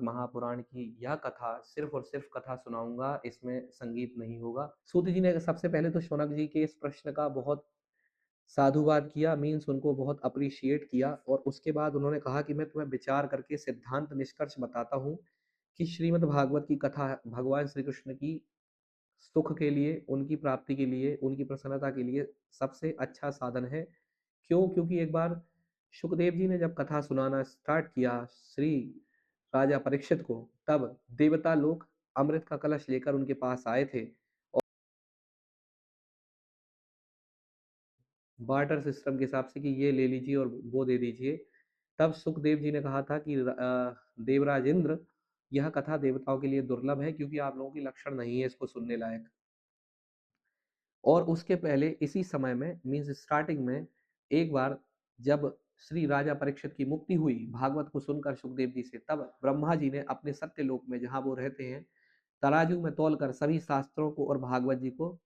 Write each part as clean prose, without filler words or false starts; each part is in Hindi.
महापुराण की यह कथा सिर्फ और सिर्फ कथा सुनाऊंगा, इसमें संगीत नहीं होगा। सूत जी ने सबसे पहले तो शौनक जी के इस प्रश्न का बहुत साधुवाद किया, मीन्स उनको बहुत अप्रिशिएट किया, और उसके बाद उन्होंने कहा कि मैं तुम्हें विचार करके सिद्धांत निष्कर्ष बताता हूँ कि श्रीमद् भागवत की कथा भगवान श्री कृष्ण की सुख के लिए, उनकी प्राप्ति के लिए, उनकी प्रसन्नता के लिए सबसे अच्छा साधन है। क्यों? क्योंकि एक बार सुखदेव जी ने जब कथा सुनाना स्टार्ट किया श्री राजा परीक्षित को, तब देवता लोग अमृत का कलश लेकर उनके पास आए थे, बार्टर सिस्टम के हिसाब से कि ये ले लीजिए और वो दे दीजिए। तब सुखदेव जी ने कहा था कि देवराज इंद्र, यह कथा देवताओं के लिए दुर्लभ है क्योंकि आप लोगों की लक्षण नहीं है इसको सुनने लायक। और उसके पहले इसी समय में, मीन्स स्टार्टिंग में, एक बार जब श्री राजा परीक्षित की मुक्ति हुई भागवत को सुनकर सुखदेव जी से, तब ब्रह्मा जी ने अपने सत्यलोक में जहां वो रहते हैं तराजू में तौलकर सभी शास्त्रों को और भागवत जी को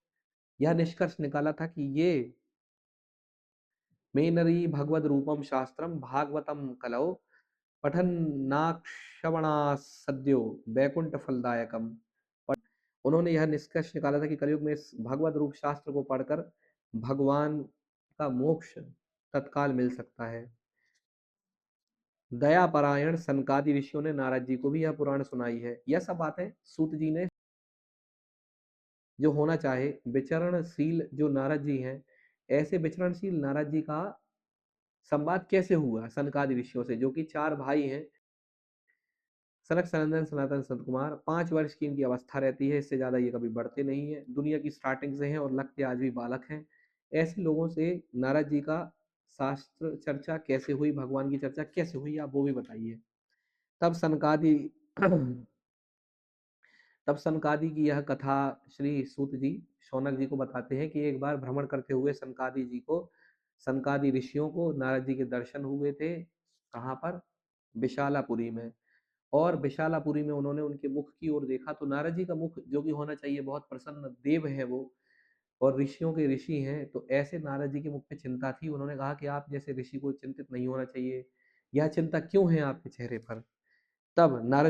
यह निष्कर्ष निकाला था कि ये मेनरी भगवद रूपम शास्त्रम भागवतम कलौ पठन नाक्षवणा सद्यो वैकुंठ फलदायकम। उन्होंने यह निष्कर्ष निकाला था कि कलयुग में इस भगवत रूप शास्त्र को पढ़कर भगवान का मोक्ष तत्काल मिल सकता है। दया परायण सनकादि ऋषियों ने नारद जी को भी यह पुराण सुनाई है। यह सब बातें सूत जी ने, जो होना चाहे विचरणशील जो नारद जी हैं, ऐसे विचरणशील नारद जी का संवाद कैसे हुआ सनकादि ऋषियों से, जो कि चार भाई हैं, सनक सनंदन सनातन संत कुमार। 5 वर्ष की इनकी अवस्था रहती है, इससे ज्यादा ये कभी बढ़ते नहीं है, दुनिया की स्टार्टिंग से हैं और लगते आज भी बालक हैं। ऐसे लोगों से नारद जी का शास्त्र चर्चा कैसे हुई, भगवान की चर्चा कैसे हुई, आप वो भी बताइए। तब सनकादि तब सनकादि की यह कथा श्री सूत जी शौनक जी को बताते हैं कि एक बार भ्रमण करते हुए सनकादि जी को, सनकादि ऋषियों को नारद जी के दर्शन हुए थे। कहाँ पर? विशालापुरी में। और विशालापुरी में उन्होंने उनके मुख की ओर देखा तो नारद जी का मुख, जो कि होना चाहिए बहुत प्रसन्न, देव है वो और ऋषियों के ऋषि हैं, तो ऐसे नारद जी के मुख में चिंता थी। उन्होंने कहा कि आप जैसे ऋषि को चिंतित नहीं होना चाहिए, यह चिंता क्यों है आपके चेहरे पर? तब नारद